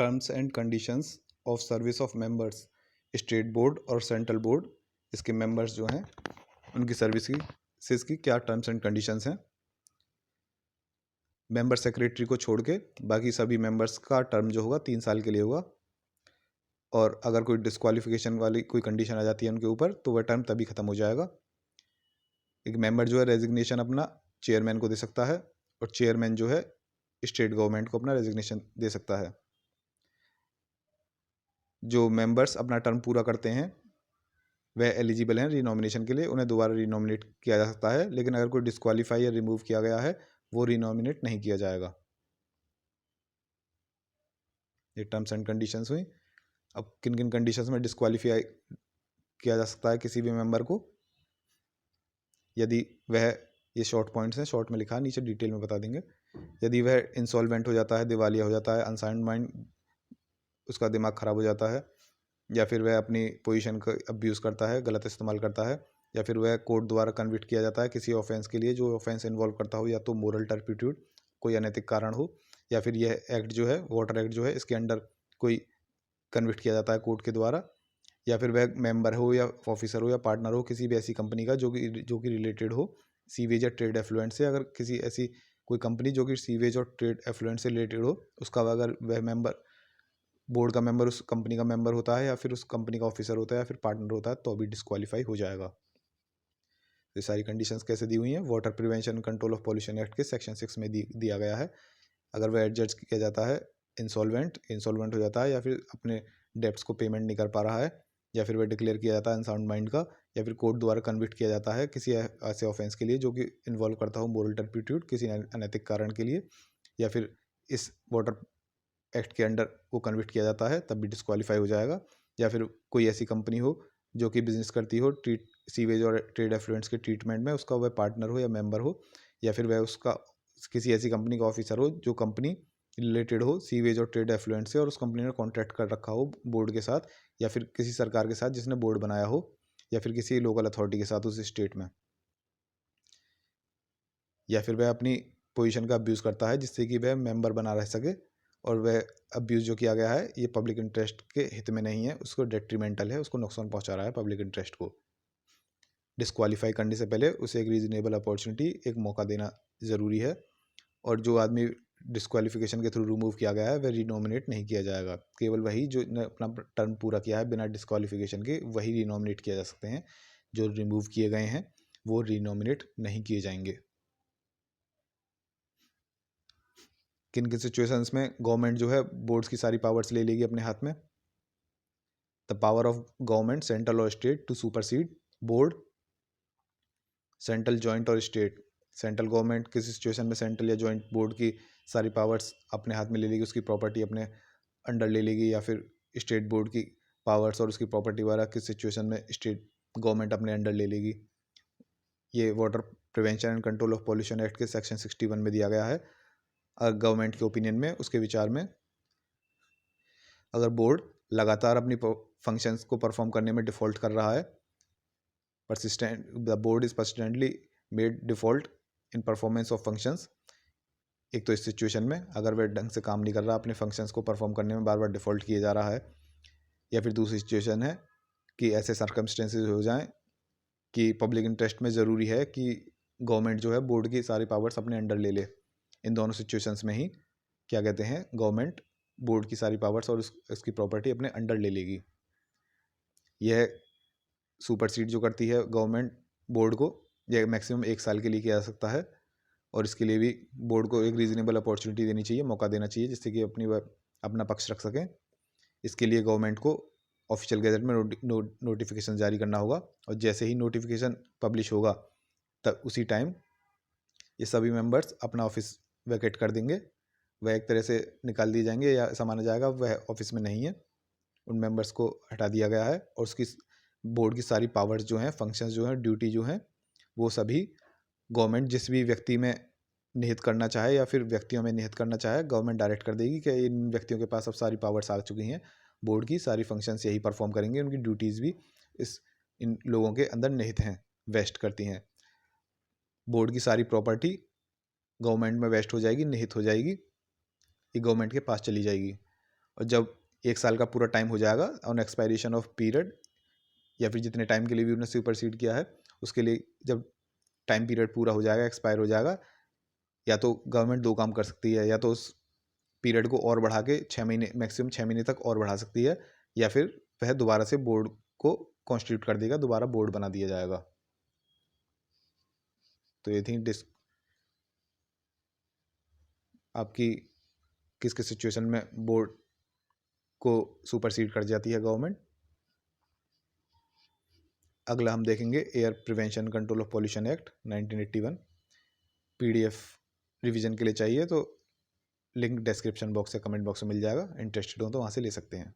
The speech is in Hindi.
Terms and conditions of service of members, state board और सेंट्रल बोर्ड, इसके मेंबर्स जो हैं उनकी सर्विसेज की क्या टर्म्स एंड कंडीशंस हैं। मेंबर सेक्रेटरी को छोड़ के बाकी सभी मेंबर्स का टर्म जो होगा 3 साल के लिए होगा, और अगर कोई डिस्क्वालिफिकेशन वाली कोई कंडीशन आ जाती है उनके ऊपर तो वह टर्म तभी खत्म हो जाएगा। एक मेंबर जो है रेजिग्नेशन अपना चेयरमैन को दे सकता है, और चेयरमैन जो है स्टेट गवर्नमेंट को अपना रेजिग्नेशन दे सकता है। जो मेंबर्स अपना टर्म पूरा करते हैं वह एलिजिबल हैं रिनॉमिनेशन के लिए, उन्हें दोबारा रिनॉमिनेट किया जा सकता है, लेकिन अगर कोई डिस्क्वालीफाई या रिमूव किया गया है वो रिनॉमिनेट नहीं किया जाएगा। ये टर्म्स एंड कंडीशंस हुई। अब किन किन कंडीशंस में डिस्क्वालीफाई किया जा सकता है किसी भी मेंबर को, यदि वह, ये शॉर्ट पॉइंट्स हैं, शॉर्ट में लिखा है, नीचे डिटेल में बता देंगे। यदि वह इंसॉल्वेंट हो जाता है, दिवालिया हो जाता है, अनसाउंड माइंड, उसका दिमाग खराब हो जाता है, या फिर वह अपनी पोजीशन का अब्यूज़ करता है, गलत इस्तेमाल करता है, या फिर वह कोर्ट द्वारा कन्विक्ट किया जाता है किसी ऑफेंस के लिए जो ऑफेंस इन्वॉल्व करता हो या तो मोरल टर्पिट्यूड, कोई अनैतिक कारण हो, या फिर यह एक्ट जो है, वाटर एक्ट जो है, इसके अंडर कोई कन्विक्ट किया जाता है कोर्ट के द्वारा, या फिर वह मेंबर हो या ऑफिसर हो या पार्टनर हो किसी भी ऐसी कंपनी का जो कि रिलेटेड हो सीवेज या ट्रेड एफ्लुएंट से। अगर किसी ऐसी कोई कंपनी जो कि सीवेज और ट्रेड एफ्लुएंट से रिलेटेड हो, उसका अगर वह मेंबर, बोर्ड का मेंबर उस कंपनी का मेंबर होता है या फिर उस कंपनी का ऑफिसर होता है या फिर पार्टनर होता है, तो भी डिस्क्वालीफाई हो जाएगा। ये सारी कंडीशंस कैसे दी हुई हैं, water prevention control of pollution act के सेक्शन 6 में दिया गया है। अगर वह एडजस्ट किया जाता है इंसॉल्वेंट हो जाता है, या फिर अपने डेब्ट्स को पेमेंट नहीं कर पा रहा है, या फिर वह डिक्लेयर किया जाता है अनसाउंड माइंड का, या फिर कोर्ट द्वारा कन्विक्ट किया जाता है किसी ऐसे ऑफेंस के लिए जो कि इन्वॉल्व करता हो मोरल टर्पिट्यूड, किसी अनैतिक कारण के लिए, या फिर इस वाटर एक्ट के अंडर वो कन्विक्ट किया जाता है, तब भी डिस्क्वालीफाई हो जाएगा। या फिर कोई ऐसी कंपनी हो जो कि बिजनेस करती हो सीवेज और ट्रेड एफ्लुएंट्स के ट्रीटमेंट में, उसका वह पार्टनर हो या मेंबर हो, या फिर वह उसका किसी ऐसी कंपनी का ऑफिसर हो जो कंपनी रिलेटेड हो सीवेज और ट्रेड एफ्लुएंट से, और उस कंपनी ने कॉन्ट्रैक्ट कर रखा हो बोर्ड के साथ, या फिर किसी सरकार के साथ जिसने बोर्ड बनाया हो, या फिर किसी लोकल अथॉरिटी के साथ उस स्टेट में, या फिर वह अपनी पोजीशन का अब्यूज़ करता है जिससे कि वह मेंबर बना रह सके, और वह अब्यूज़ जो किया गया है ये पब्लिक इंटरेस्ट के हित में नहीं है, उसको डेट्रीमेंटल है, उसको नुकसान पहुंचा रहा है पब्लिक इंटरेस्ट को। डिस्क्वालीफाई करने से पहले उसे एक रीजनेबल अपॉर्चुनिटी, एक मौका देना ज़रूरी है, और जो आदमी डिस्क्वालिफिकेशन के थ्रू रिमूव किया गया है वह रिनॉमिनेट नहीं किया जाएगा। केवल वही जो ने अपना टर्म पूरा किया है बिना डिस्क्वालिफिकेशन के वही रिनॉमिनेट किया जा सकते हैं, जो रिमूव किए गए हैं वो रिनॉमिनेट नहीं किए जाएंगे। किन किन सिचुएशंस में गवर्नमेंट जो है बोर्ड्स की सारी पावर्स ले लेगी अपने हाथ में। The power of government central और state to supersede board, central joint और स्टेट, सेंट्रल गवर्नमेंट किसी सिचुएशन में सेंट्रल या जॉइंट बोर्ड की सारी पावर्स अपने हाथ में ले लेगी, उसकी प्रॉपर्टी अपने अंडर ले लेगी, या फिर स्टेट बोर्ड की पावर्स और उसकी प्रॉपर्टी वगैरह किस सिचुएशन में स्टेट गवर्नमेंट अपने अंडर ले लेगी। ये water prevention and control of pollution act के सेक्शन 61 में दिया गया है। गवर्नमेंट के ओपिनियन में, उसके विचार में, अगर बोर्ड लगातार अपनी फंक्शंस को परफॉर्म करने में डिफॉल्ट कर रहा है, the board is persistently made default in performance of functions, एक तो इस सिचुएशन में अगर वह ढंग से काम नहीं कर रहा, अपने फंक्शंस को परफॉर्म करने में बार बार डिफॉल्ट किए जा रहा है, या फिर दूसरी सिचुएशन है कि ऐसे सर्कमस्टेंसेज हो जाएं कि पब्लिक इंटरेस्ट में ज़रूरी है कि गवर्नमेंट जो है बोर्ड की सारी पावर्स अपने अंडर ले ले। इन दोनों सिचुएशंस में ही क्या कहते हैं, गवर्नमेंट बोर्ड की सारी पावर्स और उसकी प्रॉपर्टी अपने अंडर ले लेगी। यह सुपरसीड जो करती है गवर्नमेंट बोर्ड को, यह मैक्सिमम 1 साल के लिए किया जा सकता है, और इसके लिए भी बोर्ड को एक रीजनेबल अपॉर्चुनिटी देनी चाहिए, मौका देना चाहिए, जिससे कि अपना पक्ष रख सकें। इसके लिए गवर्नमेंट को ऑफिशियल गैजेट में नोटिफिकेशन जारी करना होगा, और जैसे ही नोटिफिकेशन पब्लिश होगा तब उसी टाइम ये सभी मेंबर्स अपना ऑफिस वैकेट कर देंगे, वह एक तरह से निकाल दिए जाएंगे, या ऐसा माना जाएगा वह ऑफिस में नहीं है, उन मेंबर्स को हटा दिया गया है, और उसकी बोर्ड की सारी पावर्स जो हैं, फंक्शंस जो हैं, ड्यूटी जो हैं, वो सभी गवर्नमेंट जिस भी व्यक्ति में निहित करना चाहे या फिर व्यक्तियों में निहित करना चाहे, गवर्नमेंट डायरेक्ट कर देगी कि इन व्यक्तियों के पास अब सारी पावर्स आ चुकी हैं, बोर्ड की सारी फंक्शंस यही परफॉर्म करेंगे, उनकी ड्यूटीज़ भी इन लोगों के अंदर निहित हैं, वेस्ट करती हैं। बोर्ड की सारी प्रॉपर्टी गवर्नमेंट में वेस्ट हो जाएगी, निहित हो जाएगी, ये गवर्नमेंट के पास चली जाएगी, और जब 1 साल का पूरा टाइम हो जाएगा ऑन एक्सपायरेशन ऑफ पीरियड, या फिर जितने टाइम के लिए भी उन्होंने सुपरसीड किया है उसके लिए जब टाइम पीरियड पूरा हो जाएगा, एक्सपायर हो जाएगा, या तो गवर्नमेंट 2 काम कर सकती है, या तो उस पीरियड को और बढ़ा के 6 महीने, मैक्सिमम 6 महीने तक और बढ़ा सकती है, या फिर वह दोबारा से बोर्ड को कॉन्स्टिट्यूट कर देगा, दोबारा बोर्ड बना दिया जाएगा। तो ये थी आपकी किस किस सिचुएशन में बोर्ड को सुपरसीड कर जाती है गवर्नमेंट। अगला हम देखेंगे air prevention control of pollution act 1981। PDF revision के लिए चाहिए तो लिंक डिस्क्रिप्शन बॉक्स या कमेंट बॉक्स में मिल जाएगा, इंटरेस्टेड हो तो वहाँ से ले सकते हैं।